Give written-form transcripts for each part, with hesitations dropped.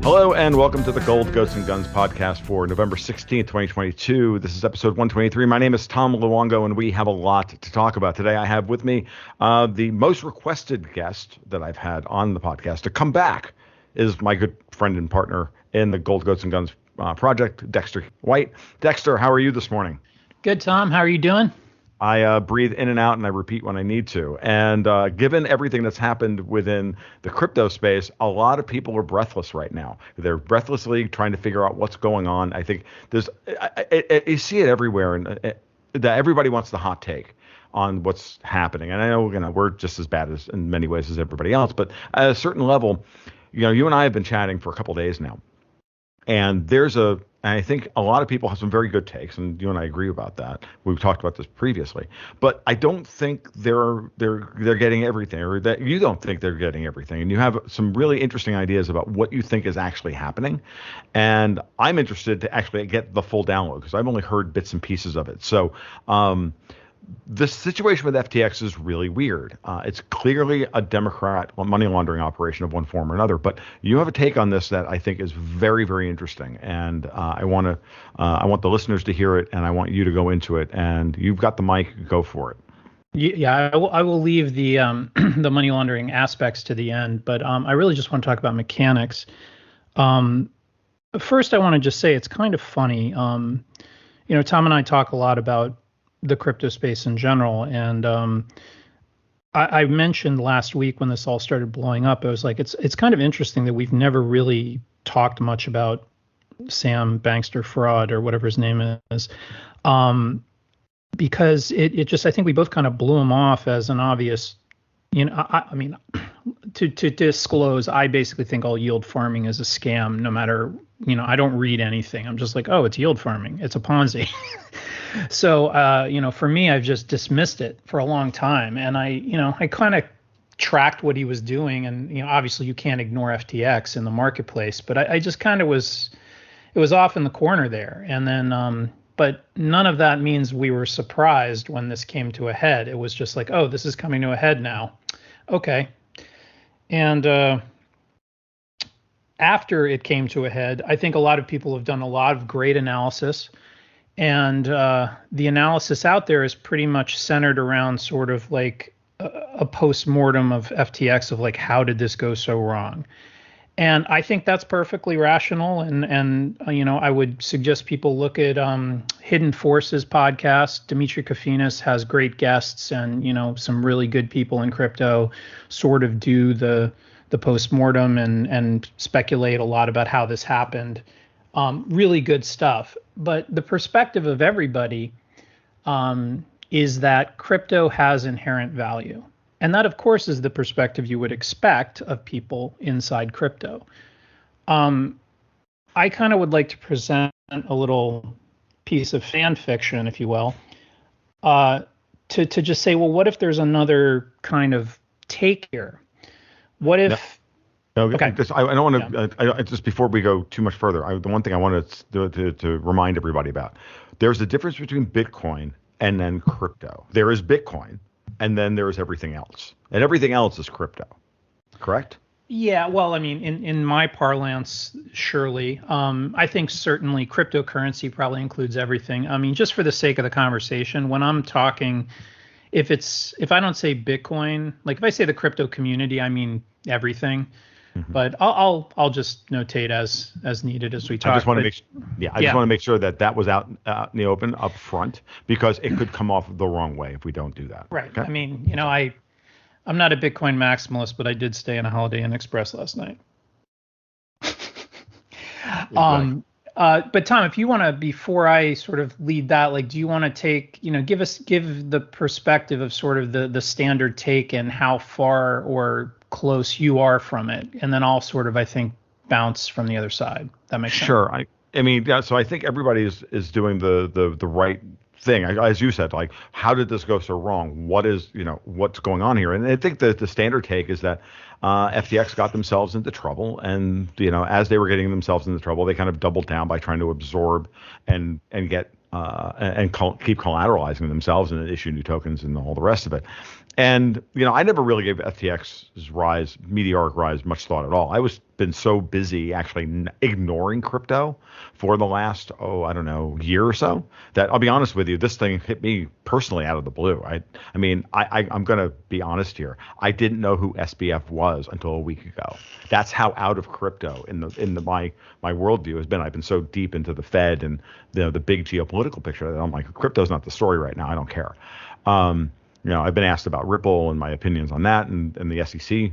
Hello and welcome to the Gold, Ghosts, and Guns podcast for November 16th, 2022. This is episode 123. My name is Tom Luongo, and we have a lot to talk about. Today I have with me the most requested guest that I've had on the podcast to come back is my good friend and partner in the Gold, Ghosts, and Guns project, Dexter White. Dexter, how are you this morning? Good, Tom. How are you doing? I breathe in and out and I repeat when I need to. And given everything that's happened within the crypto space, a lot of people are breathless right now. They're breathlessly trying to figure out what's going on. I think you see it everywhere, and that everybody wants the hot take on what's happening. And I know we're just as bad as in many ways as everybody else, but at a certain level, you and I have been chatting for a couple of days now. And I think a lot of people have some very good takes, and you and I agree about that. We've talked about this previously, but I don't think they're getting everything, or that you don't think they're getting everything. And you have some really interesting ideas about what you think is actually happening. And I'm interested to actually get the full download because I've only heard bits and pieces of it. So, the situation with FTX is really weird. It's clearly a Democrat money laundering operation of one form or another. But you have a take on this that I think is very, very interesting, and I want the listeners to hear it, and I want you to go into it. And you've got the mic. Go for it. Yeah, I will leave the the money laundering aspects to the end, but I really just want to talk about mechanics. First, I want to just say it's kind of funny. Tom and I talk a lot about the crypto space in general. And I mentioned last week when this all started blowing up, I was like, it's kind of interesting that we've never really talked much about Sam Bankster-Fried or whatever his name is, because it just, I think we both kind of blew him off as an obvious, I mean, to disclose, I basically think all yield farming is a scam, no matter, I don't read anything. I'm just like, oh, it's yield farming. It's a Ponzi. So, for me, I've just dismissed it for a long time. And I kind of tracked what he was doing. And, obviously you can't ignore FTX in the marketplace, but I just kind of it was off in the corner there. And then, but none of that means we were surprised when this came to a head. It was just like, oh, this is coming to a head now. Okay. And after it came to a head, I think a lot of people have done a lot of great analysis. And the analysis out there is pretty much centered around sort of like a post-mortem of FTX of like, how did this go so wrong? And I think that's perfectly rational. And I would suggest people look at Hidden Forces podcast. Dimitri Kofinas has great guests, and, some really good people in crypto sort of do the post-mortem and speculate a lot about how this happened. Really good stuff. But the perspective of everybody is that crypto has inherent value. And that, of course, is the perspective you would expect of people inside crypto. I kind of would like to present a little piece of fan fiction, if you will, to just say, well, what if there's another kind of take here? What if... No. Okay. I don't want to. Just before we go too much further, the one thing I wanted to remind everybody about: there's a difference between Bitcoin and then crypto. There is Bitcoin, and then there is everything else, and everything else is crypto. Correct? Yeah. Well, I mean, in my parlance, surely. I think certainly cryptocurrency probably includes everything. I mean, just for the sake of the conversation, when I'm talking, if I don't say Bitcoin, like if I say the crypto community, I mean everything. Mm-hmm. But I'll just notate as needed as we talk. I just want to make sure that was out in the open up front, because it could come off the wrong way if we don't do that. Right. Okay? I mean, I'm not a Bitcoin maximalist, but I did stay in a Holiday Inn Express last night. But Tom, if you want to, before I sort of lead that, like, do you want to take, give the perspective of sort of the standard take and how far or close you are from it, and then I'll sort of, I think, bounce from the other side. That makes sense. Sure. I mean, yeah. So I think everybody is doing the right thing. As you said, like, how did this go so wrong? What's going on here? And I think that the standard take is that FTX got themselves into trouble, and as they were getting themselves into trouble, they kind of doubled down by trying to absorb and get keep collateralizing themselves and issue new tokens and all the rest of it. And I never really gave FTX's meteoric rise much thought at all. I was been so busy actually ignoring crypto for the last, I don't know, year or so, that I'll be honest with you, this thing hit me personally out of the blue. I mean, I'm going to be honest here. I didn't know who SBF was until a week ago. That's how out of crypto in my worldview has been. I've been so deep into the Fed and the big geopolitical picture that I'm like, crypto's not the story right now. I don't care. I've been asked about Ripple and my opinions on that and the SEC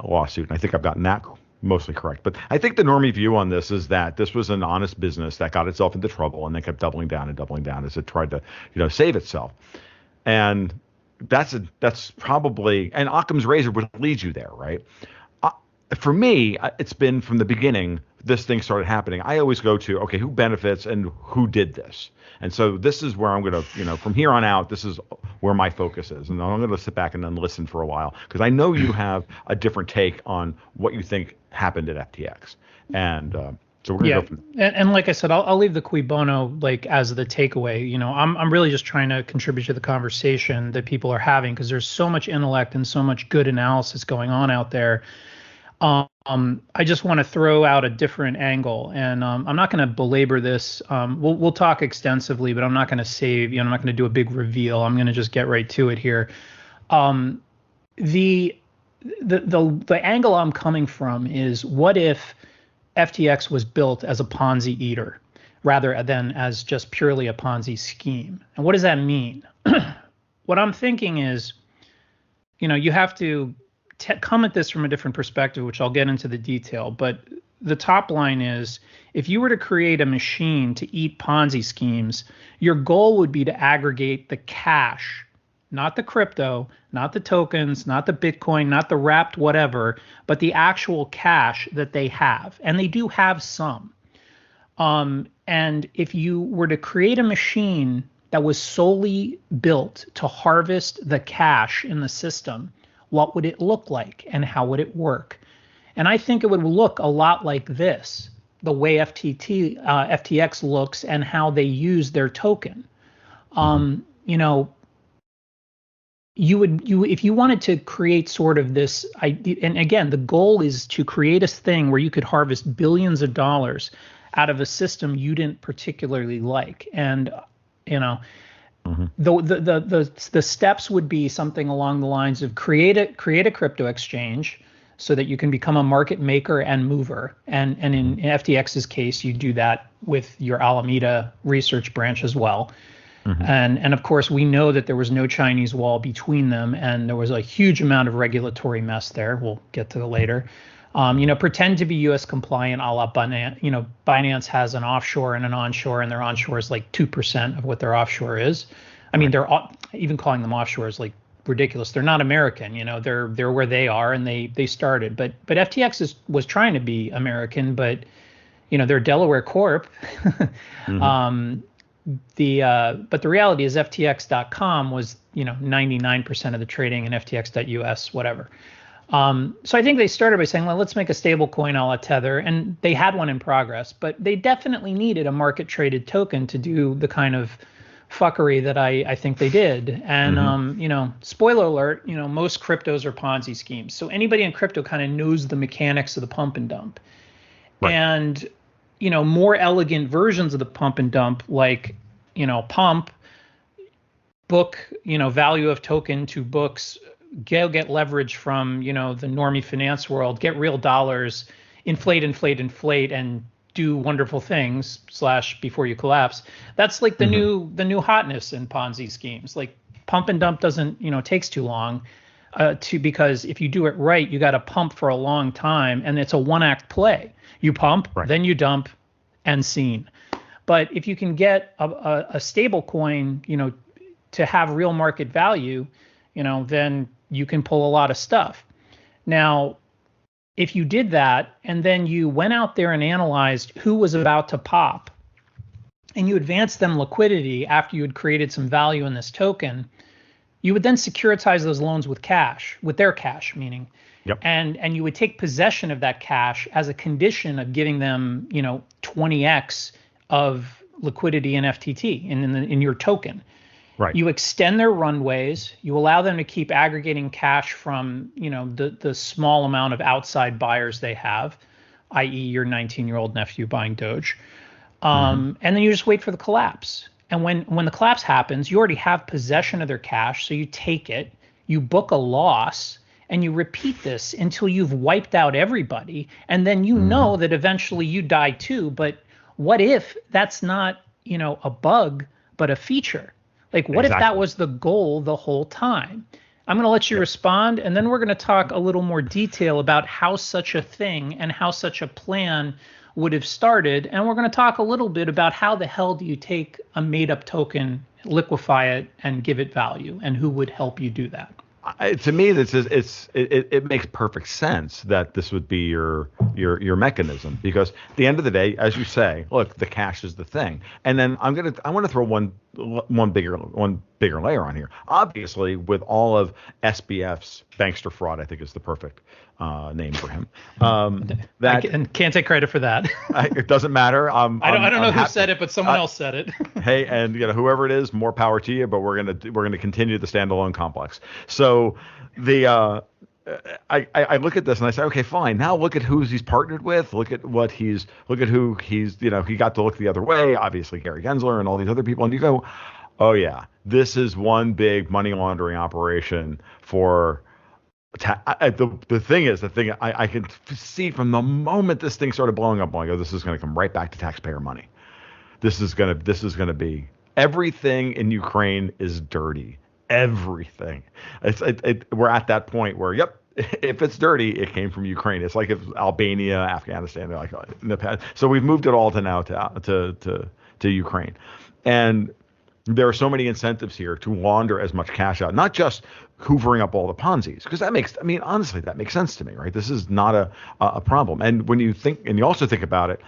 lawsuit, and I think I've gotten that mostly correct. But I think the normie view on this is that this was an honest business that got itself into trouble and then kept doubling down as it tried to, save itself. And that's probably, and Occam's razor would lead you there, right? For me, it's been from the beginning, this thing started happening. I always go to, okay, who benefits and who did this? And so this is where I'm going to, from here on out, this is where my focus is. And I'm going to sit back and then listen for a while, because I know you have a different take on what you think happened at FTX. And so we're going to go from there. And like I said, I'll leave the cui bono as the takeaway. I'm really just trying to contribute to the conversation that people are having, because there's so much intellect and so much good analysis going on out there. I just want to throw out a different angle, and I'm not going to belabor this. We'll talk extensively, but I'm not going to save. I'm not going to do a big reveal. I'm going to just get right to it here. The angle I'm coming from is, what if FTX was built as a Ponzi eater rather than as just purely a Ponzi scheme? And what does that mean? What I'm thinking is, you have to come at this from a different perspective, which I'll get into the detail. But the top line is, if you were to create a machine to eat Ponzi schemes, your goal would be to aggregate the cash, not the crypto, not the tokens, not the Bitcoin, not the wrapped whatever, but the actual cash that they have. And they do have some. And if you were to create a machine that was solely built to harvest the cash in the system, what would it look like and how would it work? And I think it would look a lot like this, the way FTX looks and how they use their token. If you wanted to create sort of this idea, and again, the goal is to create a thing where you could harvest billions of dollars out of a system you didn't particularly like. And, the steps would be something along the lines of create a crypto exchange so that you can become a market maker and mover. And in FTX's case, you do that with your Alameda research branch as well. And of course, we know that there was no Chinese wall between them, and there was a huge amount of regulatory mess there. We'll get to that later. Pretend to be U.S. compliant, a la Binance. Binance has an offshore and an onshore, and their onshore is like 2% of what their offshore is. I mean, they're even calling them offshore is like ridiculous. They're not American. They're where they are, and they started. But FTX was trying to be American, but they're Delaware Corp. But the reality is FTX.com was 99% of the trading, and FTX.us, whatever. So I think they started by saying, well, let's make a stable coin a la Tether, and they had one in progress, but they definitely needed a market traded token to do the kind of fuckery that I think they did. And, spoiler alert, most cryptos are Ponzi schemes. So anybody in crypto kind of knows the mechanics of the pump and dump. Right. And, more elegant versions of the pump and dump, like, pump, book, value of token to books, get leverage from, the normie finance world, get real dollars, inflate, and do wonderful things / before you collapse. That's like the new hotness in Ponzi schemes. Like pump and dump doesn't, takes too long because if you do it right, you got to pump for a long time, and it's a one act play. You pump, right, then you dump, and scene. But if you can get a stable coin, to have real market value, then you can pull a lot of stuff. Now, if you did that and then you went out there and analyzed who was about to pop, and you advanced them liquidity after you had created some value in this token, you would then securitize those loans with cash, with their cash, meaning. Yep. And you would take possession of that cash as a condition of giving them, 20x of liquidity in FTT in your token. Right. You extend their runways. You allow them to keep aggregating cash from, the small amount of outside buyers they have, i.e., your 19-year-old nephew buying Doge. And then you just wait for the collapse. And when the collapse happens, you already have possession of their cash, so you take it, you book a loss, and you repeat this until you've wiped out everybody. And then you know that eventually you die too. But what if that's not, a bug, but a feature? Like, what if that was the goal the whole time? I'm going to let you respond, and then we're going to talk a little more detail about how such a thing and how such a plan would have started. And we're going to talk a little bit about how the hell do you take a made-up token, liquefy it, and give it value, and who would help you do that? To me, it makes perfect sense that this would be your mechanism, because at the end of the day, as you say, look, the cash is the thing. And then I want to throw one bigger layer on here. Obviously, with all of SBF's bankster fraud, I think is the perfect name for him. And can't take credit for that. It doesn't matter. I don't know who said it, but someone else said it. Hey, and whoever it is, more power to you. But we're gonna continue the standalone complex. So I look at this and I say, okay, fine. Now look at who he's partnered with. Look at who he's he got to look the other way. Obviously, Gary Gensler and all these other people. And you go, oh yeah, this is one big money laundering operation for. The thing I can see from the moment this thing started blowing up, I go, this is going to come right back to taxpayer money. This is going to be everything in Ukraine is dirty. Everything. We're at that point where, yep, if it's dirty, it came from Ukraine. It's like if Albania, Afghanistan, like in the past. So we've moved it all to Ukraine, and there are so many incentives here to launder as much cash out, not just hoovering up all the Ponzi's, because honestly, that makes sense to me, right? This is not a problem. And when you think, and you also think about it,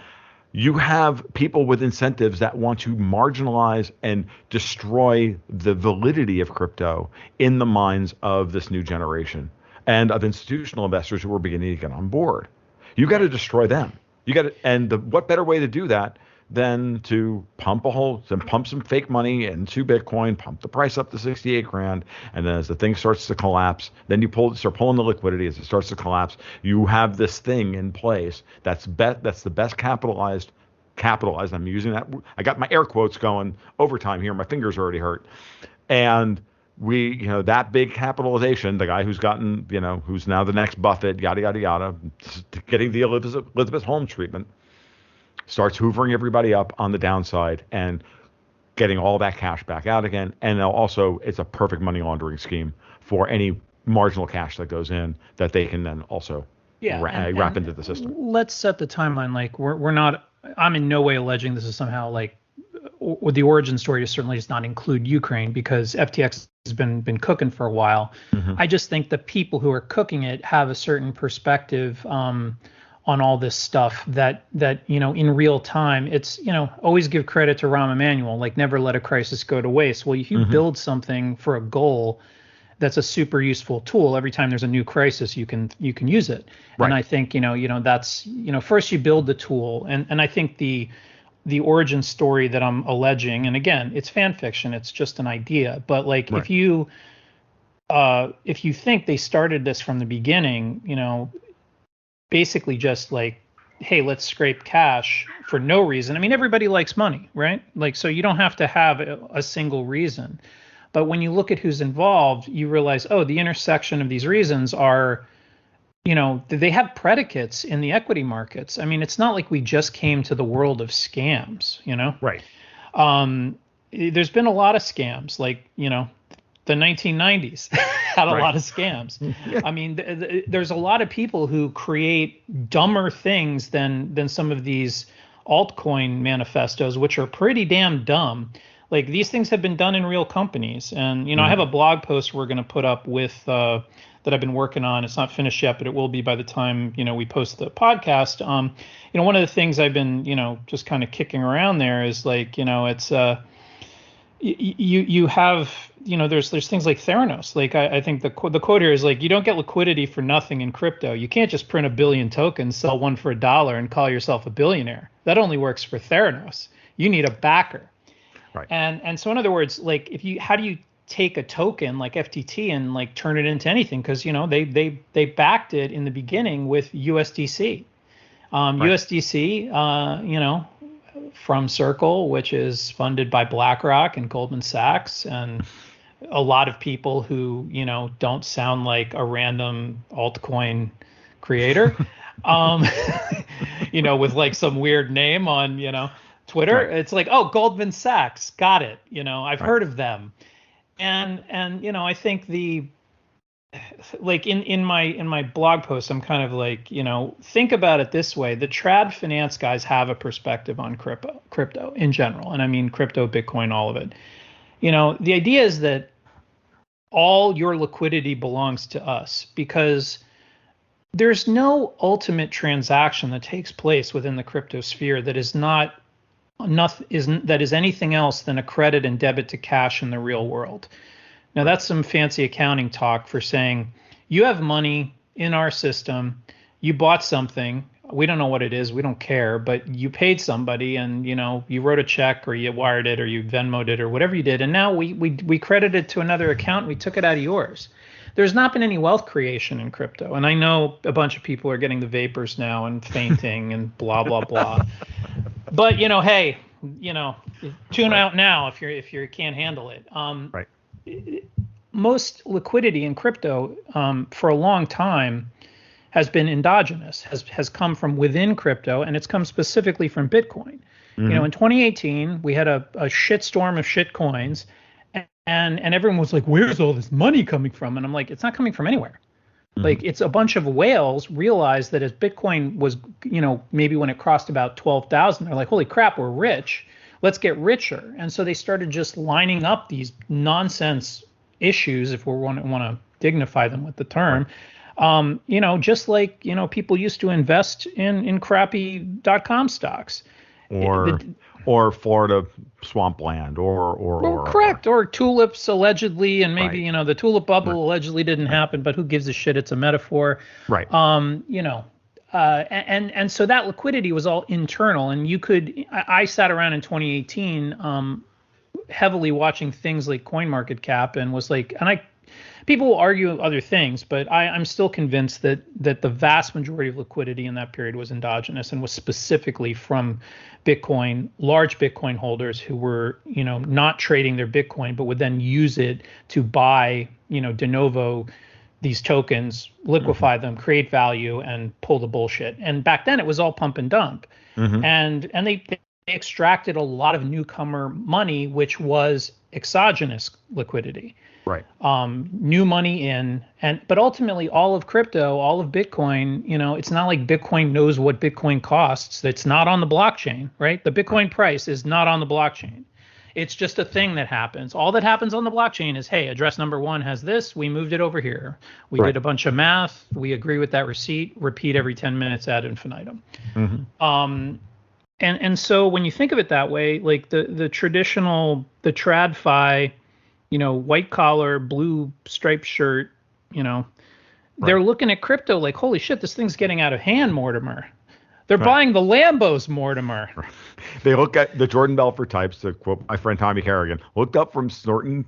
you have people with incentives that want to marginalize and destroy the validity of crypto in the minds of this new generation and of institutional investors who are beginning to get on board. You got to destroy them. What better way to do that than to pump some fake money into Bitcoin, pump the price up to 68 grand, and then as the thing starts to collapse, then you start pulling the liquidity as it starts to collapse. You have this thing in place that's the best capitalized. I'm using that. I got my air quotes going overtime here. My fingers already hurt. And that big capitalization, the guy who's gotten, who's now the next Buffett, yada, yada, yada, getting the Elizabeth Holmes treatment, starts hoovering everybody up on the downside and getting all that cash back out again. And also, it's a perfect money laundering scheme for any marginal cash that goes in that they can then also wrap into the system. Let's set the timeline. Like we're not. I'm in no way alleging this is somehow like. Or the origin story certainly does not include Ukraine, because FTX has been cooking for a while. I just think the people who are cooking it have a certain perspective on all this stuff that in real time. It's always give credit to Rahm Emanuel, like never let a crisis go to waste. Well, if you build something for a goal, that's a super useful tool. Every time there's a new crisis, you can use it. Right. And I think that's first you build the tool, and I think the origin story that I'm alleging, and again, it's fan fiction, it's just an idea, but like if you think they started this from the beginning, basically just like, hey, let's scrape cash for no reason. I mean, everybody likes money, right? Like, so you don't have to have a single reason. But when you look at who's involved, you realize, oh, the intersection of these reasons are, they have predicates in the equity markets. I mean, it's not like we just came to the world of scams, Right. There's been a lot of scams, like, the 1990s had a lot of scams. I mean, there's a lot of people who create dumber things than some of these altcoin manifestos, which are pretty damn dumb. Like, these things have been done in real companies. And, I have a blog post we're going to put up with that I've been working on. It's not finished yet, but it will be by the time, we post the podcast. One of the things I've been, just kind of kicking around there is like, it's you have, there's things like Theranos. Like I think the quote here is like, you don't get liquidity for nothing in crypto. You can't just print 1 billion tokens, sell one for $1, and call yourself a billionaire. That only works for Theranos. You need a backer. Right. And so in other words, like how do you take a token like FTT and like turn it into anything? Because they backed it in the beginning with USDC. Right. USDC, from Circle, which is funded by BlackRock and Goldman Sachs, and a lot of people who don't sound like a random altcoin creator, um, with like some weird name on Twitter. Right. It's like, oh, Goldman Sachs, got it. I've Right. heard of them, and I think like in my blog post, I'm kind of like, think about it this way: the trad finance guys have a perspective on crypto in general, and I mean crypto, Bitcoin, all of it. The idea is that all your liquidity belongs to us, because there's no ultimate transaction that takes place within the crypto sphere that is not enough that is anything else than a credit and debit to cash in the real world. Now, that's some fancy accounting talk for saying you have money in our system, you bought something, we don't know what it is, we don't care, but you paid somebody, and you wrote a check, or you wired it, or you Venmoed it, or whatever you did, and now we credited it to another account, we took it out of yours. There's not been any wealth creation in crypto, and I know a bunch of people are getting the vapors now and fainting and blah blah blah. But hey, tune out now if you can't handle it. Right. Most liquidity in crypto for a long time has been endogenous, has come from within crypto, and it's come specifically from Bitcoin. In 2018, we had a shitstorm of shit coins, and everyone was like, where's all this money coming from? And I'm like, it's not coming from anywhere. Like, it's a bunch of whales realized that as Bitcoin was, maybe when it crossed about 12,000, they're like, holy crap, we're rich. Let's get richer. And so they started just lining up these nonsense issues, if we want to dignify them with the term. Just like, people used to invest in crappy .com stocks. Or Florida swampland, or correct, or tulips allegedly, and maybe right. The tulip bubble allegedly didn't happen, but who gives a shit? It's a metaphor, right? And so that liquidity was all internal, and I sat around in 2018, heavily watching things like CoinMarketCap, and was like, people will argue other things, but I'm still convinced that the vast majority of liquidity in that period was endogenous and was specifically from large Bitcoin holders who were, not trading their Bitcoin, but would then use it to buy, de novo these tokens, liquefy them, create value, and pull the bullshit. And back then it was all pump and dump. And they extracted a lot of newcomer money, which was exogenous liquidity. Right. New money in, but ultimately all of crypto, all of Bitcoin, it's not like Bitcoin knows what Bitcoin costs. It's not on the blockchain, right? The Bitcoin price is not on the blockchain. It's just a thing that happens. All that happens on the blockchain is, hey, address number 1 has this. We moved it over here. We did a bunch of math. We agree with that receipt. Repeat every 10 minutes ad infinitum. And so when you think of it that way, like the traditional, the TradFi, white collar, blue striped shirt, they're looking at crypto like, holy shit, this thing's getting out of hand, Mortimer. They're buying the Lambos, Mortimer. They look at the Jordan Belfort types, to quote my friend Tommy Kerrigan, looked up from snorting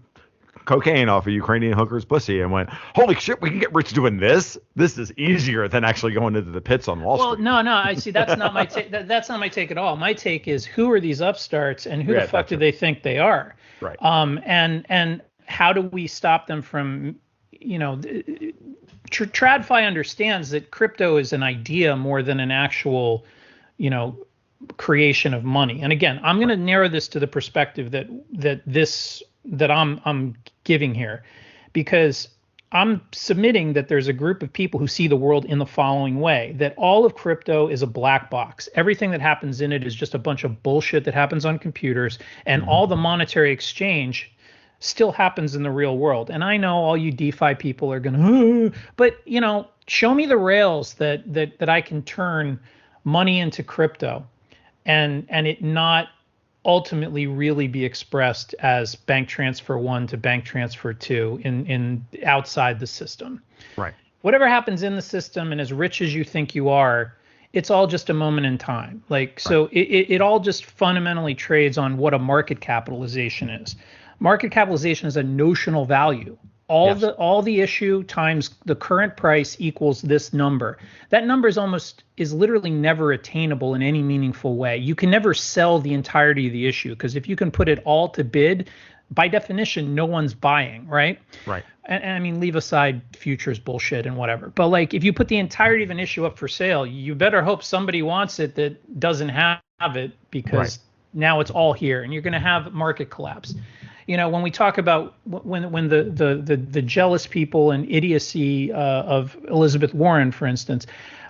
cocaine off a Ukrainian hooker's pussy and went, holy shit, we can get rich doing this. This is easier than actually going into the pits on Wall Street. Well, no, I see. That's not my take. That's not my take at all. My take is, who are these upstarts, and who the fuck do they think they are? Right. And how do we stop them from, TradFi understands that crypto is an idea more than an actual, creation of money. And again, I'm going to narrow this to the perspective that I'm giving here, because I'm submitting that there's a group of people who see the world in the following way: that all of crypto is a black box. Everything that happens in it is just a bunch of bullshit that happens on computers, and all the monetary exchange still happens in the real world. And I know all you DeFi people are going, but show me the rails that I can turn money into crypto and it not ultimately really be expressed as bank transfer 1 to bank transfer 2 in outside the system. Right. Whatever happens in the system, and as rich as you think you are, it's all just a moment in time. Like, so it all just fundamentally trades on what a market capitalization is. Market capitalization is a notional value. All the issue times the current price equals this number. That number is literally never attainable in any meaningful way. You can never sell the entirety of the issue, because if you can put it all to bid, by definition, no one's buying, right? Right. And I mean, leave aside futures bullshit and whatever. But like, if you put the entirety of an issue up for sale, you better hope somebody wants it that doesn't have it, because now it's all here, and you're going to have market collapse. When we talk about when the jealous people and idiocy of Elizabeth Warren, for instance,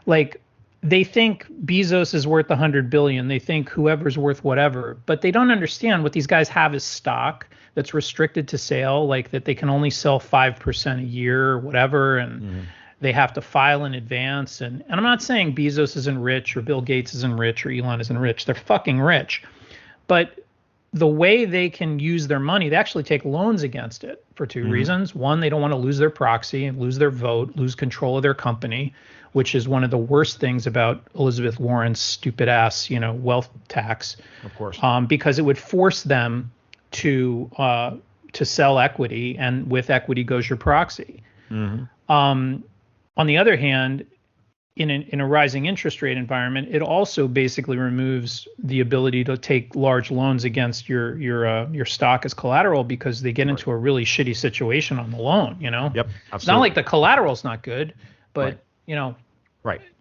like, they think Bezos is worth 100 billion. They think whoever's worth whatever, but they don't understand what these guys have is stock that's restricted to sale, like that they can only sell 5% a year or whatever, and they have to file in advance. And I'm not saying Bezos isn't rich, or Bill Gates isn't rich, or Elon isn't rich. They're fucking rich, but the way they can use their money, they actually take loans against it for two reasons. One, they don't want to lose their proxy and lose their vote, lose control of their company, which is one of the worst things about Elizabeth Warren's stupid ass, wealth tax. Of course. Because it would force them to sell equity, and with equity goes your proxy. On the other hand, in a rising interest rate environment, it also basically removes the ability to take large loans against your stock as collateral, because they get into a really shitty situation on the loan. Yep. Absolutely. It's not like the collateral's not good, but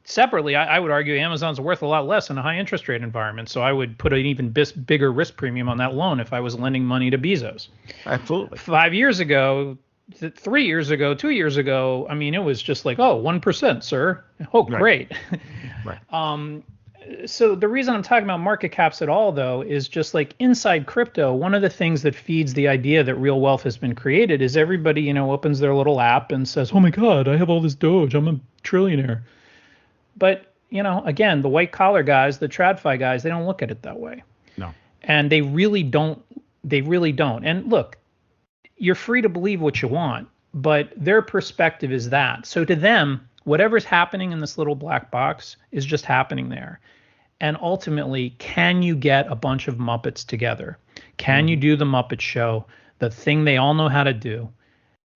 separately, I would argue Amazon's worth a lot less in a high interest rate environment. So I would put an even bigger risk premium on that loan if I was lending money to Bezos. Absolutely. 5 years ago, 3 years ago, 2 years ago, I mean, it was just like, oh, 1%, sir. Oh, great. Right. So the reason I'm talking about market caps at all, though, is just like inside crypto, one of the things that feeds the idea that real wealth has been created is everybody, opens their little app and says, oh my God, I have all this Doge, I'm a trillionaire. But, again, the white collar guys, the TradFi guys, they don't look at it that way. No. And they really don't. And look, you're free to believe what you want, but their perspective is that. So to them, whatever's happening in this little black box is just happening there. And ultimately, can you get a bunch of Muppets together? Can you do the Muppet Show, the thing they all know how to do?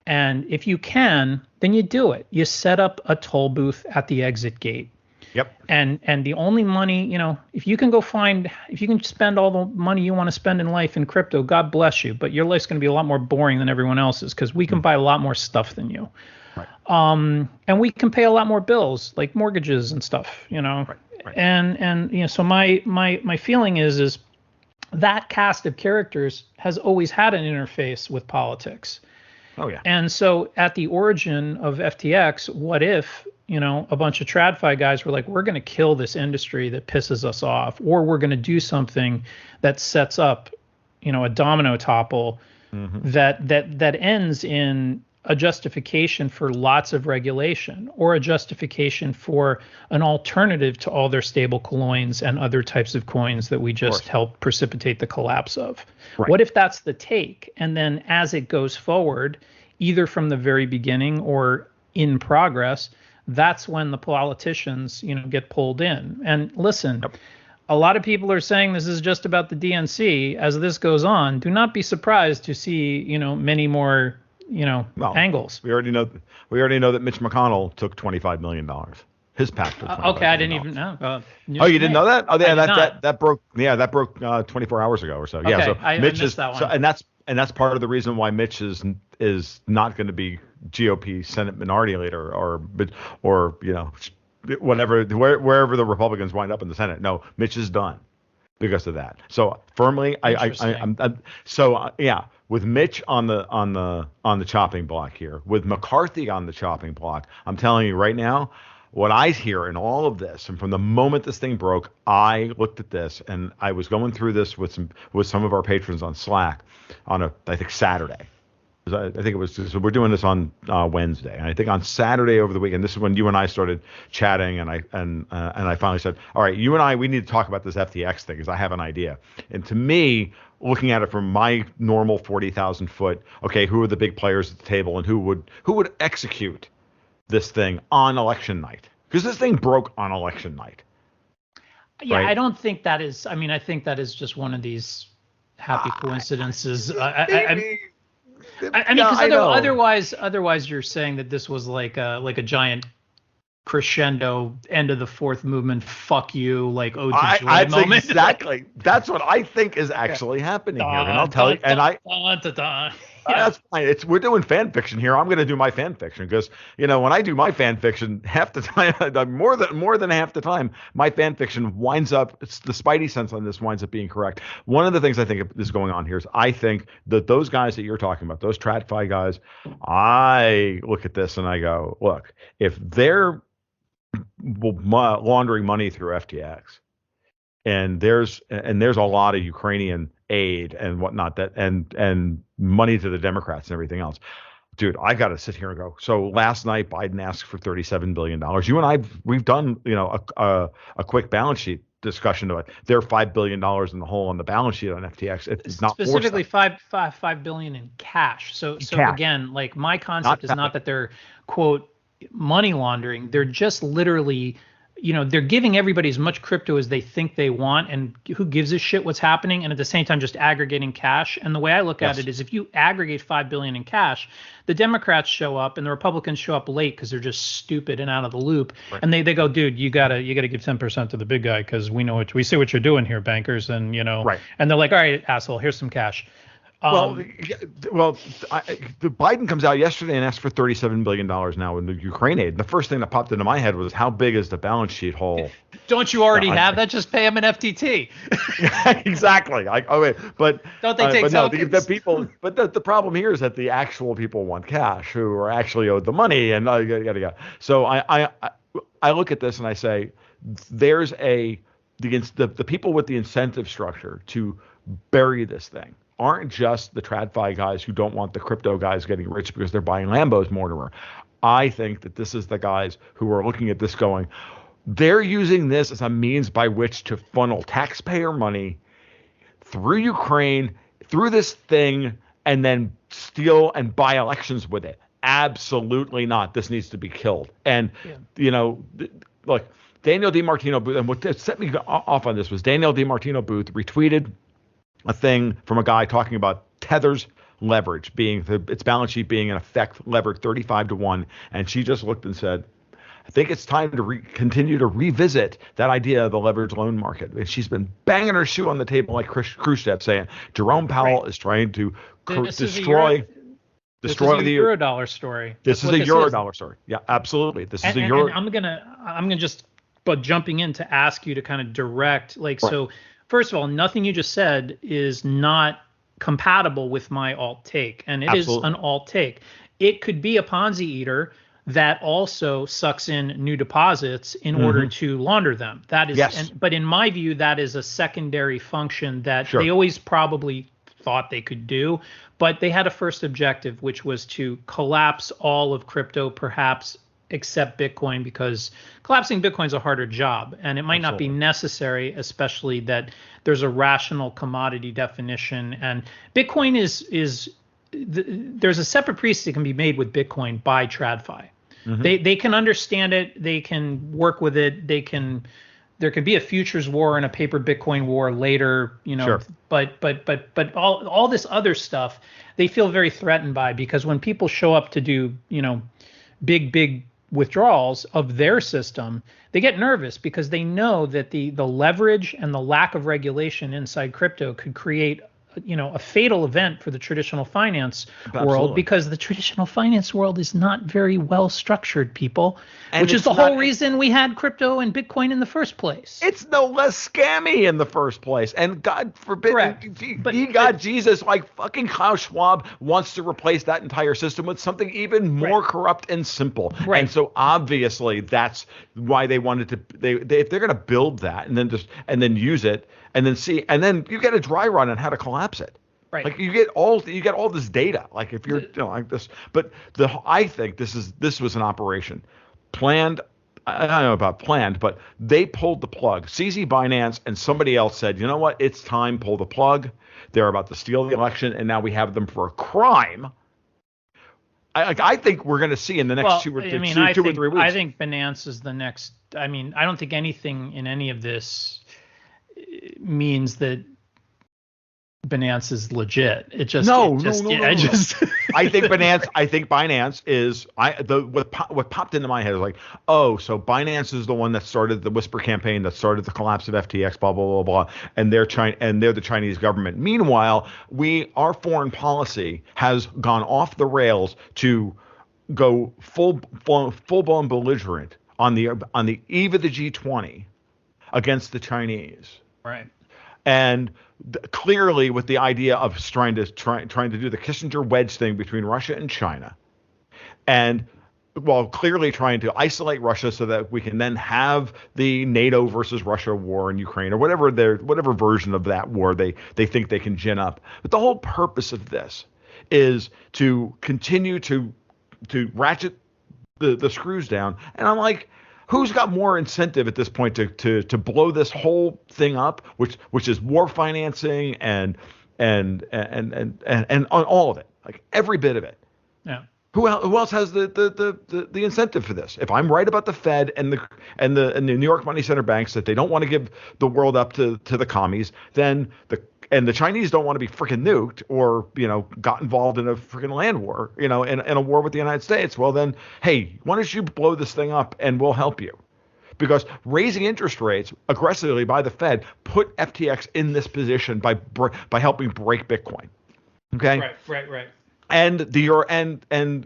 And if you can, then you do it. You set up a toll booth at the exit gate. Yep. And the only money, if you can spend all the money you want to spend in life in crypto, God bless you. But your life's going to be a lot more boring than everyone else's, because we can buy a lot more stuff than you. Right. And we can pay a lot more bills, like mortgages and stuff, Right. And so my feeling is that cast of characters has always had an interface with politics. Oh yeah. And so at the origin of FTX, what if, a bunch of TradFi guys were like, we're going to kill this industry that pisses us off, or we're going to do something that sets up, a domino topple that ends in a justification for lots of regulation, or a justification for an alternative to all their stable coins and other types of coins that we just help precipitate the collapse of. Right. What if that's the take? And then as it goes forward, either from the very beginning or in progress, that's when the politicians, get pulled in. And listen, a lot of people are saying this is just about the DNC. As this goes on, do not be surprised to see, many more angles. We already know that Mitch McConnell took $25 million. His PAC took $25 million. Okay, I didn't even know. You didn't know that? Oh, yeah, that broke. Yeah, that broke 24 hours ago or so. Yeah, so I Mitch missed that one. So, and that's part of the reason why Mitch is not going to be GOP Senate Minority Leader or whatever, wherever the Republicans wind up in the Senate. No, Mitch is done because of that. So firmly, with Mitch on the chopping block here, with McCarthy on the chopping block, I'm telling you right now, what I hear in all of this, and from the moment this thing broke, I looked at this and I was going through this with some of our patrons on Slack on I think Saturday. I think it was, so we're doing this on Wednesday, and I think on Saturday over the weekend, this is when you and I started chatting, and I finally said, all right, you and I, we need to talk about this FTX thing, because I have an idea. And to me, looking at it from my normal 40,000 foot, okay, who are the big players at the table, and who would execute this thing on election night? Because this thing broke on election night. Yeah, right? I don't think that is. I mean, I think that is just one of these happy coincidences. Maybe. I mean, Yeah, because I know. otherwise, you're saying that this was like a giant crescendo end of the fourth movement, fuck you, like ode to joy That's moment. Like, exactly that's what I think is okay. actually happening here, and I'll Dun, tell dun, you. And dun, I dun, dun, dun. Yeah. that's fine. It's we're doing fan fiction here. I'm going to do my fan fiction because when I do my fan fiction, half the time, more than half the time, my fan fiction winds up. It's the Spidey sense on this winds up being correct. One of the things I think is going on here is I think that those guys that you're talking about, those TradFi guys, I look at this and I go, look, if they're laundering money through FTX and there's a lot of Ukrainian aid and whatnot and money to the Democrats and everything else. Dude, I got to sit here and go. So last night Biden asked for $37 billion. You and we've done a quick balance sheet discussion of it. They're $5 billion in the hole on the balance sheet on FTX. It's not Specifically five billion in cash. So cash, again, like my concept not is not that they're quote money laundering. They're just literally, they're giving everybody as much crypto as they think they want, and who gives a shit what's happening, and at the same time just aggregating cash. And the way I look at yes, it is, if you aggregate 5 billion in cash, the Democrats show up and the Republicans show up late because they're just stupid and out of the loop. right, And they go, dude, you gotta give 10% to the big guy because we see what you're doing here, bankers. And right. and they're like, all right, asshole, here's some cash. Well, the Biden comes out yesterday and asked for $37 billion now in the Ukraine aid. The first thing that popped into my head was how big is the balance sheet hole? Don't you already have that? Just pay him an FTT. Exactly. But don't they take but no, tokens? the people. But the problem here is that the actual people want cash, who are actually owed the money, and yada yada yada. So I look at this and I say, there's the people with the incentive structure to bury this thing aren't just the TradFi guys who don't want the crypto guys getting rich because they're buying Lambos, Mortimer. I think that this is the guys who are looking at this going, they're using this as a means by which to funnel taxpayer money through Ukraine, through this thing, and then steal and buy elections with it. Absolutely not. This needs to be killed. And, look, Daniel DiMartino Booth, and what set me off on this was Daniel DiMartino Booth retweeted a thing from a guy talking about Tether's leverage being its balance sheet being in effect levered 35-1, and she just looked and said, I think it's time to continue to revisit that idea of the leveraged loan market. And she's been banging her shoe on the table like Khrushchev, saying Jerome Powell is trying to destroy the Eurodollar story. This is a Eurodollar story. Yeah, absolutely. This is a Euro. And I'm gonna just jumping in to ask you to kind of direct Right. so. First of all, nothing you just said is not compatible with my alt take, and it is an alt take. It could be a Ponzi eater that also sucks in new deposits in order to launder them. That is, yes. But in my view, that is a secondary function that Sure. they always probably thought they could do, but they had a first objective, which was to collapse all of crypto, perhaps except Bitcoin, because collapsing Bitcoin is a harder job, and it might not be necessary, especially that there's a rational commodity definition. And Bitcoin there's a separate price that can be made with Bitcoin by TradFi. They can understand it, they can work with it, there could be a futures war and a paper Bitcoin war later, Sure. but all this other stuff they feel very threatened by, because when people show up to do big withdrawals of their system, they get nervous because they know that the leverage and the lack of regulation inside crypto could create a fatal event for the traditional finance world, because the traditional finance world is not very well structured, people, and which is the whole reason we had crypto and Bitcoin in the first place. It's no less scammy in the first place. And God forbid, Jesus, like fucking Klaus Schwab wants to replace that entire system with something even more corrupt and simple. Right. And so obviously that's why they wanted to, if they're going to build that and then use it, and then you get a dry run on how to collapse it. Right. Like you get all this data. Like if you're like this, but I think this was an operation planned. I don't know about planned, but they pulled the plug. CZ Binance and somebody else said, you know what? It's time. Pull the plug. They're about to steal the election, and now we have them for a crime. I think we're going to see in the next two or 3 weeks. I think Binance is the next. I mean, I don't think anything in any of this. means that Binance is legit. No. I just I think Binance is what popped into my head is like, oh, so Binance is the one that started the whisper campaign, that started the collapse of FTX, blah blah blah blah, and they're the Chinese government. Meanwhile, our foreign policy has gone off the rails to go full blown belligerent on the eve of the G20 against the Chinese. right. And clearly with the idea of trying to do the Kissinger wedge thing between Russia and China, and while clearly trying to isolate Russia so that we can then have the NATO versus Russia war in Ukraine, or whatever version of that war they think they can gin up. But the whole purpose of this is to continue to ratchet the screws down. And I'm like, who's got more incentive at this point to blow this whole thing up, which is war financing and on all of it, like every bit of it. Yeah. Who else has the incentive for this? If I'm right about the Fed and the New York money center banks that they don't want to give the world up to the commies, then the Chinese don't want to be freaking nuked or, got involved in a freaking land war, in a war with the United States. Well, then, hey, why don't you blow this thing up and we'll help you? Because raising interest rates aggressively by the Fed put FTX in this position by helping break Bitcoin. Okay. Right. And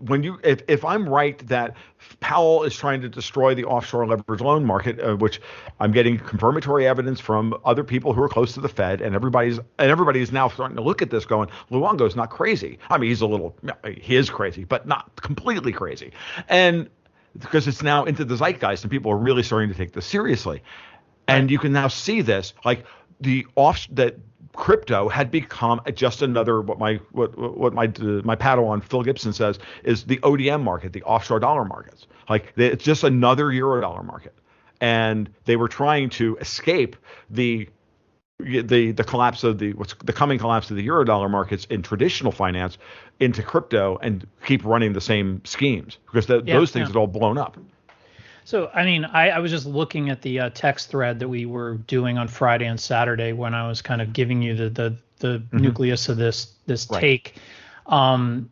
when if I'm right that Powell is trying to destroy the offshore leveraged loan market, which I'm getting confirmatory evidence from other people who are close to the Fed, and everybody is now starting to look at this going, Luongo's not crazy. I mean, he is crazy, but not completely crazy. And because it's now into the zeitgeist and people are really starting to take this seriously. And you can now see this, like that crypto had become just another what my Padawan Phil Gibson says is the ODM market, the offshore dollar markets. Like it's just another Eurodollar market, and they were trying to escape the collapse of the coming collapse of the Eurodollar markets in traditional finance into crypto and keep running the same schemes because those things had all blown up. So, I mean, I was just looking at the text thread that we were doing on Friday and Saturday when I was kind of giving you the nucleus of this take. And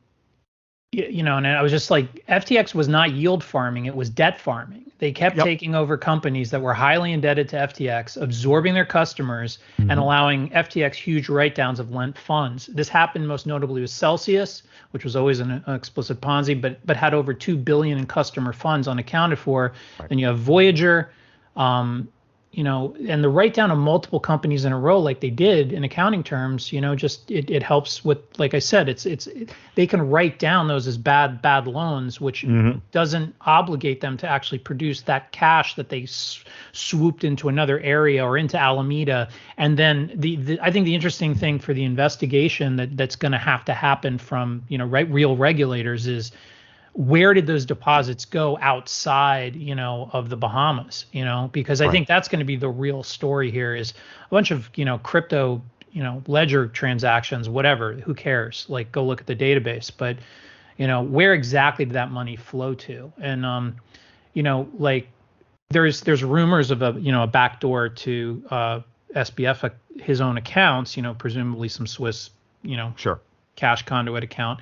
I was just like, FTX was not yield farming, it was debt farming. They kept taking over companies that were highly indebted to FTX, absorbing their customers and allowing FTX huge write-downs of lent funds. This happened most notably with Celsius, which was always an explicit Ponzi, but had over $2 billion in customer funds unaccounted for. Right. Then you have Voyager, and the write-down of multiple companies in a row like they did in accounting terms, just it helps with, like I said, they can write down those as bad loans, which doesn't obligate them to actually produce that cash that they swooped into another area or into Alameda. And then I think the interesting thing for the investigation that's going to have to happen from real regulators is, where did those deposits go outside, of the Bahamas, because I think that's going to be the real story here is a bunch of, crypto, ledger transactions, whatever, who cares? Like, go look at the database. But, where exactly did that money flow to? And, like there's rumors of a backdoor to SBF, his own accounts, presumably some Swiss, cash conduit account.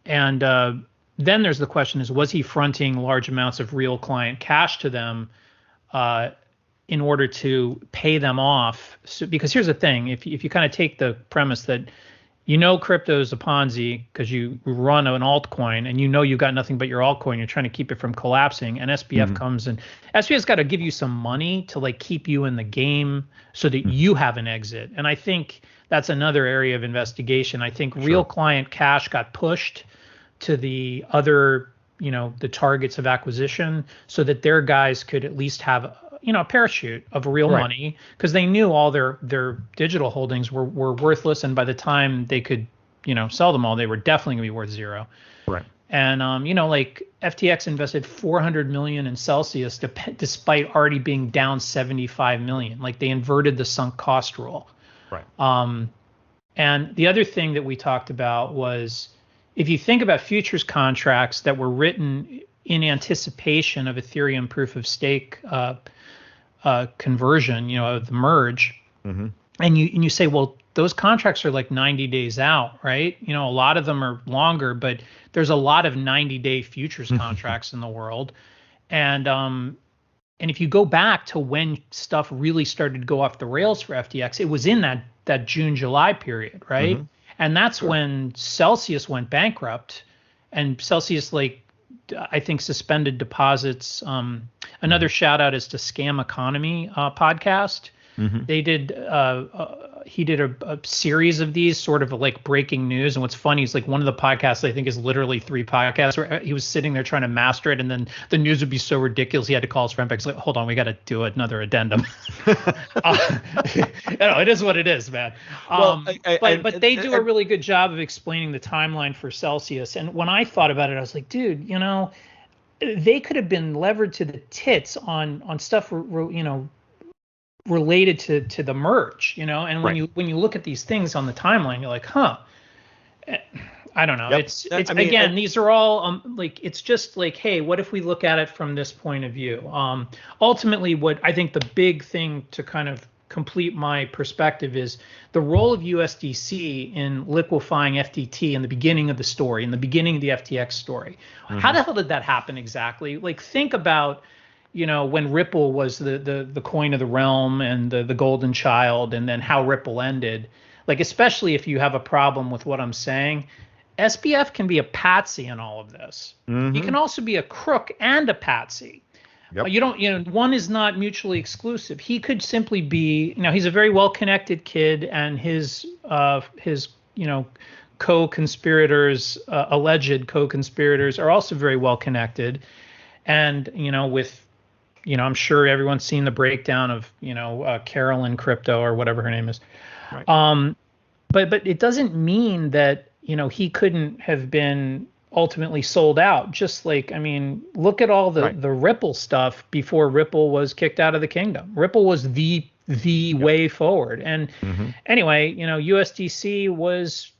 And then there's the question is, was he fronting large amounts of real client cash to them in order to pay them off? So, because here's the thing, if you kind of take the premise that crypto is a Ponzi because you run an altcoin and you got nothing but your altcoin, you're trying to keep it from collapsing, and SBF comes and SBF's got to give you some money to like keep you in the game so that you have an exit. And I think that's another area of investigation. I think real client cash got pushed to the other, the targets of acquisition so that their guys could at least have, a parachute of real money, because they knew all their digital holdings were worthless. And by the time they could, sell them all, they were definitely gonna be worth zero. Right. And, like FTX invested $400 million in Celsius despite already being down $75 million. Like they inverted the sunk cost rule. Right. And the other thing that we talked about was, if you think about futures contracts that were written in anticipation of Ethereum proof of stake conversion, of the merge, and you say, well, those contracts are like 90 days out, right? A lot of them are longer, but there's a lot of 90-day futures contracts in the world, and if you go back to when stuff really started to go off the rails for FTX, it was in that June-July period, right? And that's when Celsius went bankrupt, and Celsius, I think, suspended deposits. Another shout out is to Scam Economy podcast. They did he did a series of these sort of like breaking news. And what's funny is one of the podcasts I think is literally 3 podcasts where he was sitting there trying to master it. And then the news would be so ridiculous. He had to call his friend back. He's like, hold on, we got to do another addendum. It is what it is, man. But they do a really good job of explaining the timeline for Celsius. And when I thought about it, I was like, dude, they could have been levered to the tits on stuff, related to the merge, and when you look at these things on the timeline, you're like, I don't know. Yep. These are all it's just like, hey, what if we look at it from this point of view? Ultimately, what I think the big thing to kind of complete my perspective is the role of USDC in liquefying FTT in the beginning of the story, in the beginning of the FTX story. How the hell did that happen exactly? Think about when Ripple was the coin of the realm and the golden child, and then how Ripple ended. Especially if you have a problem with what I'm saying, SBF can be a patsy in all of this. He can also be a crook and a patsy. Yep. One is not mutually exclusive. He could simply be, he's a very well-connected kid, and his co-conspirators, alleged co-conspirators, are also very well-connected. And, I'm sure everyone's seen the breakdown of, Carolyn Crypto or whatever her name is. Right. But it doesn't mean that, he couldn't have been ultimately sold out. Just look at all the Ripple stuff before Ripple was kicked out of the kingdom. Ripple was the way forward. And anyway, USDC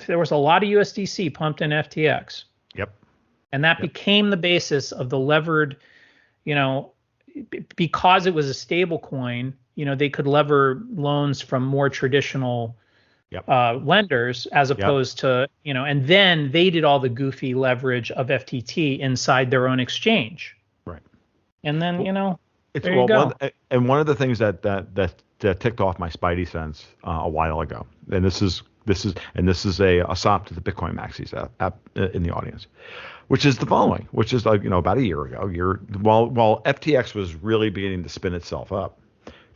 there was a lot of USDC pumped in FTX. Yep. And that became the basis of the levered, because it was a stable coin, they could lever loans from more traditional lenders, as opposed to, and then they did all the goofy leverage of FTT inside their own exchange. Right. And then, there you go. One of the things that ticked off my spidey sense a while ago, and this is a sop to the Bitcoin maxis in the audience, which is the following, which is about a year ago, while FTX was really beginning to spin itself up,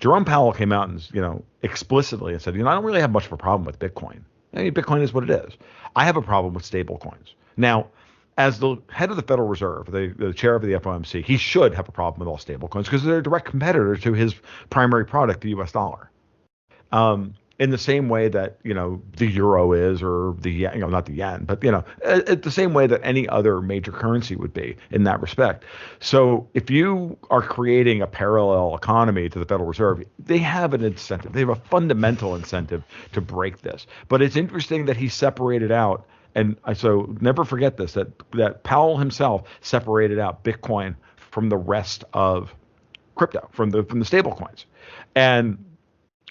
Jerome Powell came out and explicitly and said, I don't really have much of a problem with Bitcoin. Bitcoin is what it is. I have a problem with stable coins. Now, as the head of the Federal Reserve, the chair of the FOMC, he should have a problem with all stable coins because they're a direct competitor to his primary product, the US dollar. In the same way that, the euro is, or the, not the yen, but, the same way that any other major currency would be in that respect. So if you are creating a parallel economy to the Federal Reserve, they have an incentive. They have a fundamental incentive to break this. But it's interesting that he separated out, and so never forget this, that Powell himself separated out Bitcoin from the rest of crypto, from the stable coins. And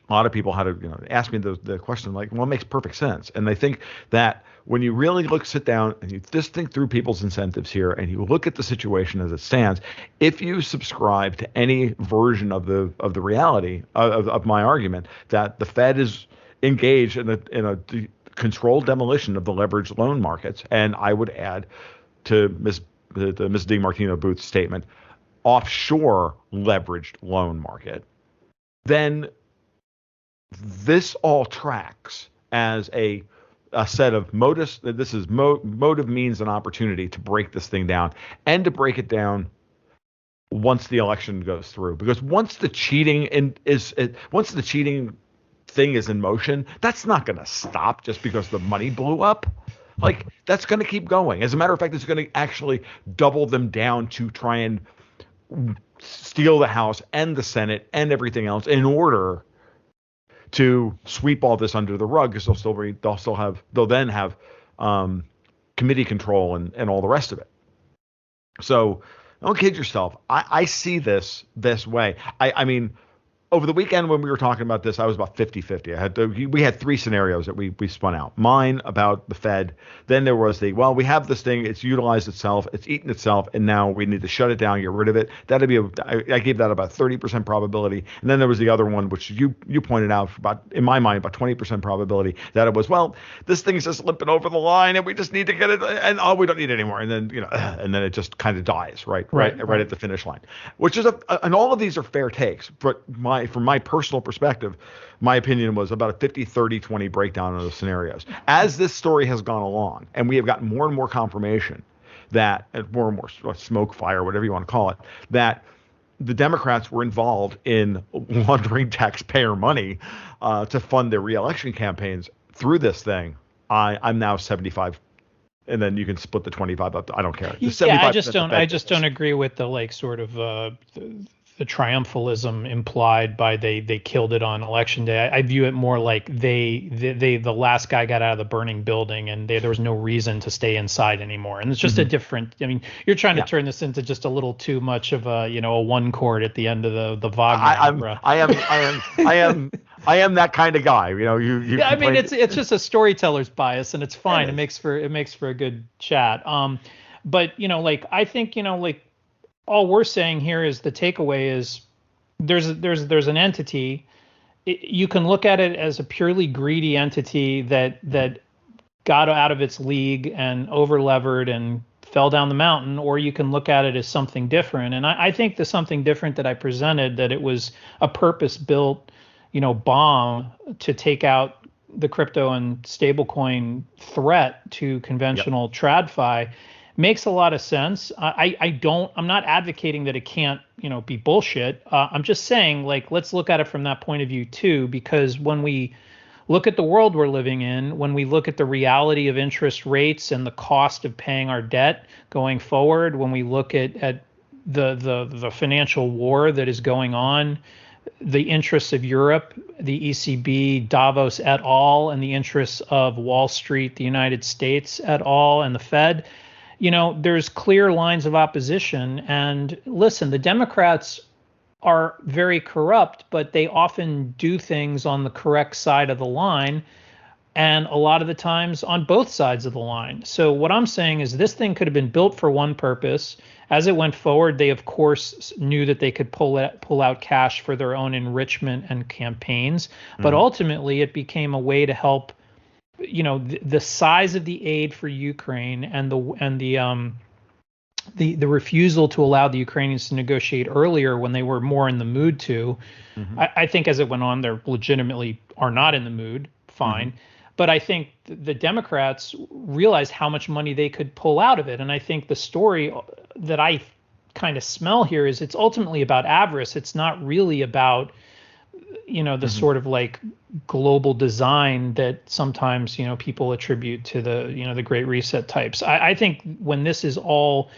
a lot of people had to, ask me the question it makes perfect sense. And I think that when you really sit down and you just think through people's incentives here, and you look at the situation as it stands, if you subscribe to any version of the reality of my argument that the Fed is engaged in a controlled demolition of the leveraged loan markets, and I would add to Ms. DiMartino Booth's statement, offshore leveraged loan market, then this all tracks as a set of motives. This is motive, means, and opportunity to break this thing down, and to break it down once the election goes through. Because once the cheating thing is in motion, that's not going to stop just because the money blew up. That's going to keep going. As a matter of fact, it's going to actually double them down to try and steal the House and the Senate and everything else in order to sweep all this under the rug, because they'll then have committee control and all the rest of it. So, Don't kid yourself. I see this way. I mean, over the weekend when we were talking about this, I was about 50-50. We had three scenarios that we spun out. Mine about the Fed. Then there was well, we have this thing, it's utilized itself, it's eaten itself, and now we need to shut it down, get rid of it. I gave that about 30% probability. And then there was the other one, which you pointed out about, in my mind, about 20% probability that it was, well, this thing's just slipping over the line and we just need to get it, and we don't need it anymore. And then, and then it just kind of dies, right at the finish line, which is and all of these are fair takes, but from my personal perspective, my opinion was about a 50-30-20 breakdown of the scenarios. As this story has gone along, and we have gotten more and more confirmation that, and more smoke fire, whatever you want to call it, that the Democrats were involved in laundering taxpayer money to fund their reelection campaigns through this thing. I'm now 75. And then you can split the 25 up. I don't care. Yeah, I just don't agree with the sort of the triumphalism implied by they killed it on election day. I view it more like the last guy got out of the burning building and there was no reason to stay inside anymore. And it's just a different. I mean, you're trying to turn this into just a little too much of a one chord at the end of the Wagner opera. I am that kind of guy. Yeah, I mean, it's just a storyteller's bias, and it's fine. It makes for a good chat. But I think all we're saying here is the takeaway is there's an entity. You can look at it as a purely greedy entity that got out of its league and over-levered and fell down the mountain, or you can look at it as something different. And I think the something different that I presented, that it was a purpose-built bomb to take out the crypto and stablecoin threat to conventional TradFi, makes a lot of sense. I'm not advocating that it can't, be bullshit. I'm just saying, let's look at it from that point of view too, because when we look at the world we're living in, when we look at the reality of interest rates and the cost of paying our debt going forward, when we look at the financial war that is going on, the interests of Europe, the ECB, Davos et al., and the interests of Wall Street, the United States et al., and the Fed, there's clear lines of opposition. And listen, the Democrats are very corrupt, but they often do things on the correct side of the line, and a lot of the times on both sides of the line. So what I'm saying is this thing could have been built for one purpose. As it went forward, they of course knew that they could pull out cash for their own enrichment and campaigns, but ultimately it became a way to help, the size of the aid for Ukraine and the refusal to allow the Ukrainians to negotiate earlier when they were more in the mood to. I think as it went on, they legitimately are not in the mood. Fine. But I think the Democrats realized how much money they could pull out of it. And I think the story that I kind of smell here is it's ultimately about avarice. It's not really about, the sort of global design that sometimes, people attribute to the Great Reset types. I think when this is all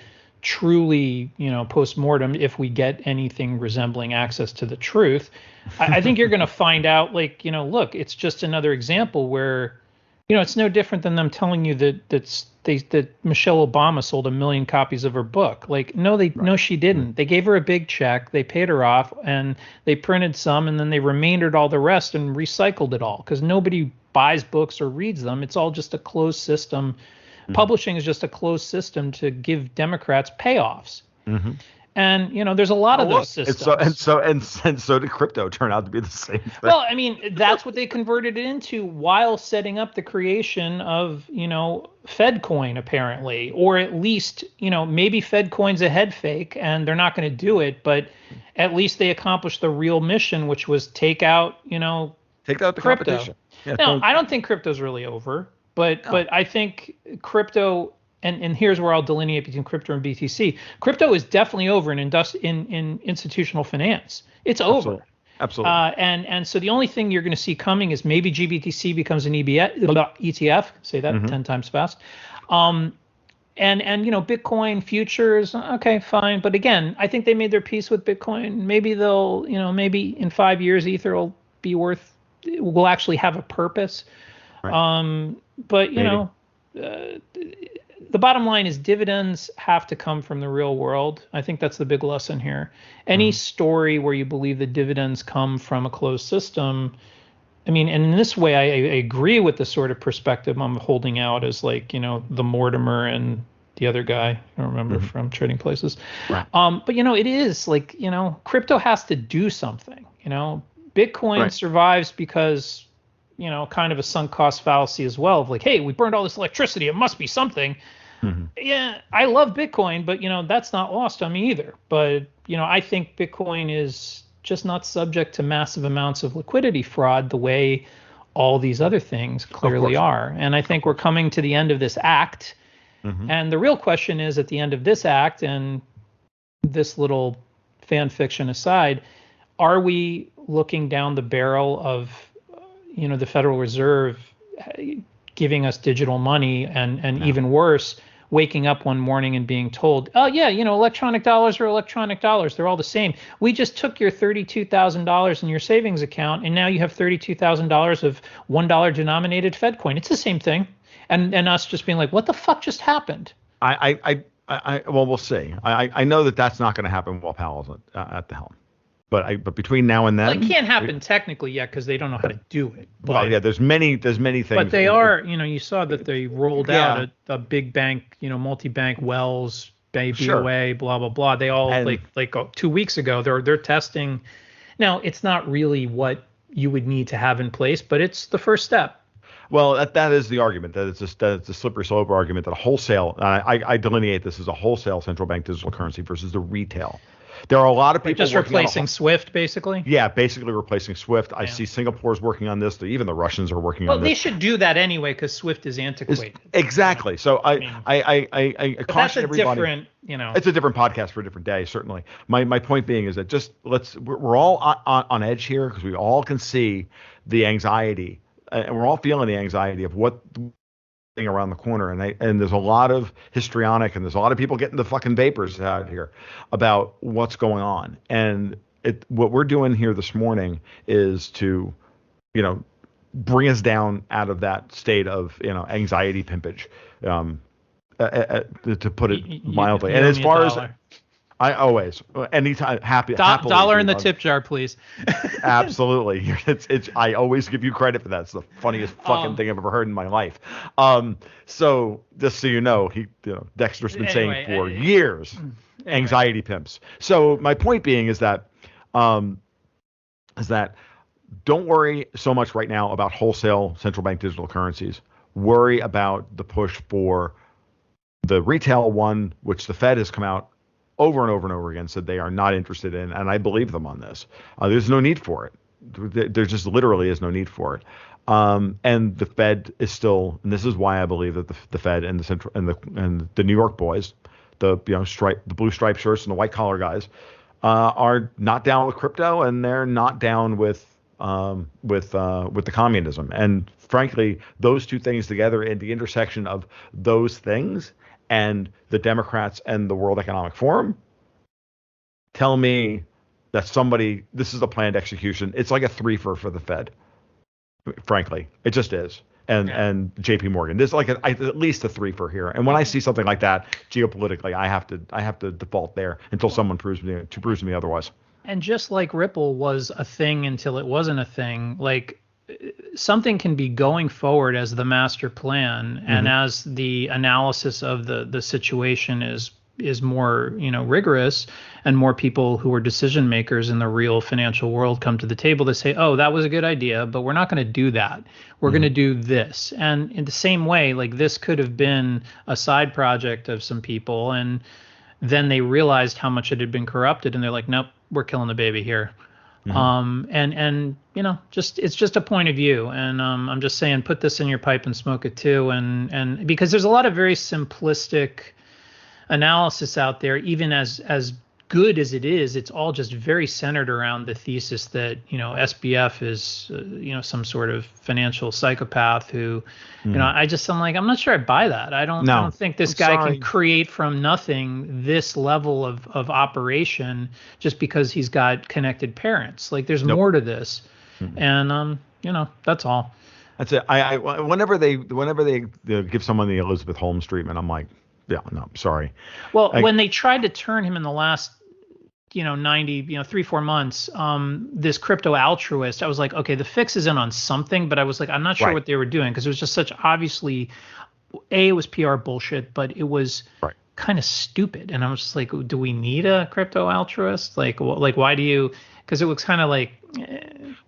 truly, post-mortem, if we get anything resembling access to the truth, I think you're going to find out, look, it's just another example where, it's no different than them telling you that Michelle Obama sold 1 million copies of her book. No, she didn't. They gave her a big check, they paid her off, and they printed some, and then they remaindered all the rest and recycled it all because nobody buys books or reads them. It's all just a closed system. Publishing is just a closed system to give Democrats payoffs. And there's a lot of those systems. And so did crypto turn out to be the same thing. Well, I mean, that's what they converted it into while setting up the creation of FedCoin, apparently, or at least maybe FedCoin's a head fake and they're not going to do it, but at least they accomplished the real mission, which was take out the crypto. Competition. Yeah, now, I don't think crypto's really over. But I think crypto, and here's where I'll delineate between crypto and BTC. Crypto is definitely over in institutional finance. It's over. Absolutely. And so the only thing you're going to see coming is maybe GBTC becomes an ETF. Say that 10 times fast. And Bitcoin futures. Okay, fine. But again, I think they made their peace with Bitcoin. Maybe they'll, maybe in 5 years, Ether will actually have a purpose. Right. But the bottom line is dividends have to come from the real world. I think that's the big lesson here. Any story where you believe the dividends come from a closed system, I mean, and in this way, I agree with the sort of perspective I'm holding out as like, the Mortimer and the other guy, I don't remember from Trading Places. Right. But, it is like, crypto has to do something. Bitcoin survives because, kind of a sunk cost fallacy as well of like, hey, we burned all this electricity. It must be something. Yeah, I love Bitcoin, but, that's not lost on me either. But, I think Bitcoin is just not subject to massive amounts of liquidity fraud the way all these other things clearly are. And I think we're coming to the end of this act. And the real question is at the end of this act, and this little fan fiction aside, are we looking down the barrel of, the Federal Reserve giving us digital money and even worse, waking up one morning and being told, oh, yeah, electronic dollars are electronic dollars. They're all the same. We just took your $32,000 in your savings account, and now you have $32,000 of $1 denominated Fed coin. It's the same thing. And us just being like, what the fuck just happened? Well, we'll see. I know that that's not going to happen while Powell's at the helm. But between now and then, it can't happen technically yet because they don't know how to do it. But, well, yeah, there's many things. But they are, you saw that they rolled out a big bank, multi-bank Wells, BOA, blah blah blah. They all like 2 weeks ago. They're testing. Now it's not really what you would need to have in place, but it's the first step. Well, that is the argument, that it's a slippery slope argument that a wholesale. I delineate this as a wholesale central bank digital currency versus the retail. There are a lot of people just replacing SWIFT, basically. Yeah, basically replacing SWIFT. I see Singapore's working on this. Even the Russians are working on this. Well, they should do that anyway because SWIFT is antiquated. Exactly. So I caution everybody. Different, It's a different podcast for a different day, certainly. My point being is that we're all on edge here because we all can see the anxiety, and we're all feeling the anxiety of what around the corner, and there's a lot of histrionic, and there's a lot of people getting the fucking vapors out here about what's going on. And what we're doing here this morning is to, bring us down out of that state of anxiety pimpage, to put it mildly. And as far as I always, anytime, happily. Dollar in the tip jar, please. Absolutely. I always give you credit for that. It's the funniest fucking thing I've ever heard in my life. So just so you know, Dexter's been saying for years, anxiety pimps. So my point being is that don't worry so much right now about wholesale central bank digital currencies. Worry about the push for the retail one, which the Fed has come out over and over and over again, said they are not interested in, and I believe them on this. There's no need for it. There just literally is no need for it. And the Fed is still, and this is why I believe that the Fed and the central and the New York boys, the blue stripe shirts and the white collar guys, are not down with crypto, and they're not down with the communism. And frankly, those two things together, in the intersection of those things and the Democrats and the World Economic Forum, tell me that this is a planned execution. It's like a threefer for the Fed. Frankly, it just is. And J.P. Morgan, there's like at least a threefer here. And when I see something like that geopolitically, I have to default there until someone proves me otherwise. And just like Ripple was a thing until it wasn't a thing, like something can be going forward as the master plan, and as the analysis of the situation is more rigorous, and more people who are decision makers in the real financial world come to the table to say, oh, that was a good idea, but we're not going to do that. We're going to do this. And in the same way, like this could have been a side project of some people, and then they realized how much it had been corrupted, and they're like, nope, we're killing the baby here. And it's just a point of view, and I'm just saying, put this in your pipe and smoke it too, and because there's a lot of very simplistic analysis out there, even as good as it is, it's all just very centered around the thesis that SBF is some sort of financial psychopath who I'm not sure I buy that. I don't think this guy can create from nothing this level of operation just because he's got connected parents. Like there's more to this, and that's all. That's it. Whenever they give someone the Elizabeth Holmes treatment, I'm like, yeah, no, sorry. Well, when they tried to turn him in the last 90, 3-4 months, this crypto altruist, I was like, okay, the fix is in on something, but I was like, I'm not sure what they were doing, because it was just such obviously, it was PR bullshit, but it was kind of stupid. And I was just like, do we need a crypto altruist? Like why do you, because it was kind of like,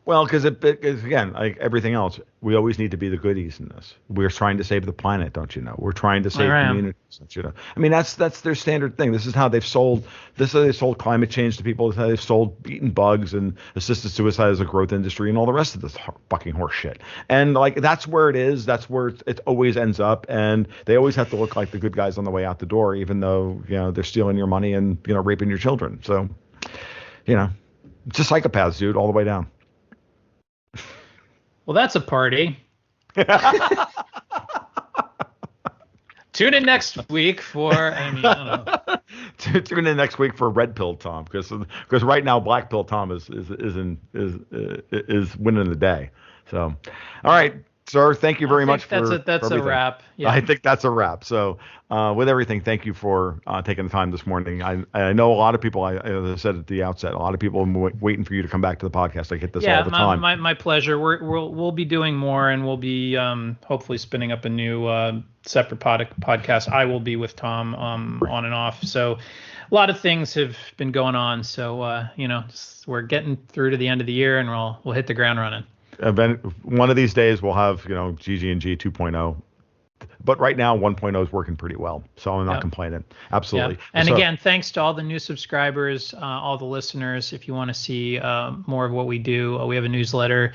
Well, because again, like everything else, we always need to be the goodies in this. We're trying to save the planet, don't you know? We're trying to save communities, don't you know? I mean, that's their standard thing. This is how they've sold. This is how they sold climate change to people. This is how they've sold beating bugs and assisted suicide as a growth industry and all the rest of this fucking horse shit. And like that's where it is. That's where it always ends up. And they always have to look like the good guys on the way out the door, even though they're stealing your money and raping your children. So, just psychopaths, dude, all the way down. Well, that's a party. Tune in next week for, I don't know. Tune in next week for Red Pill Tom, because right now Black Pill Tom is winning the day. So, all right, sir, thank you very much that's a wrap. Yeah. I think that's a wrap. So, with everything, thank you for taking the time this morning. I know a lot of people, as I said at the outset, a lot of people are waiting for you to come back to the podcast. I get this all the time. My pleasure. We'll be doing more, and we'll be hopefully spinning up a new separate podcast. I will be with Tom on and off. So a lot of things have been going on. So we're getting through to the end of the year, and we'll hit the ground running. One of these days we'll have GG&G 2.0, but right now 1.0 is working pretty well, so I'm not complaining. Absolutely. And again, thanks to all the new subscribers, all the listeners. If you want to see more of what we do, we have a newsletter.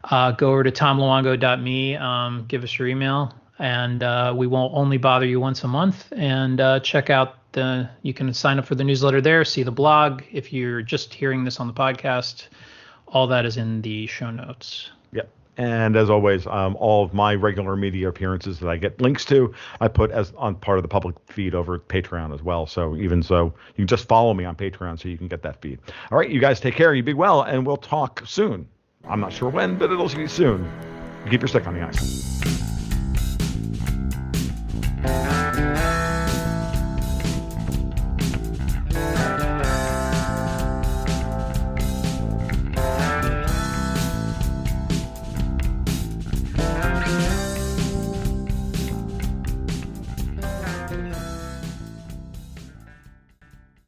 Go over to tomluongo.me, give us your email, and we won't only bother you once a month. And check out you can sign up for the newsletter there, see the blog. If you're just hearing this on the podcast, all that is in the show notes. Yep. And as always, all of my regular media appearances that I get links to, I put as on part of the public feed over at Patreon as well. So you can just follow me on Patreon so you can get that feed. All right, you guys take care. You be well, and we'll talk soon. I'm not sure when, but it'll be soon. Keep your stick on the ice.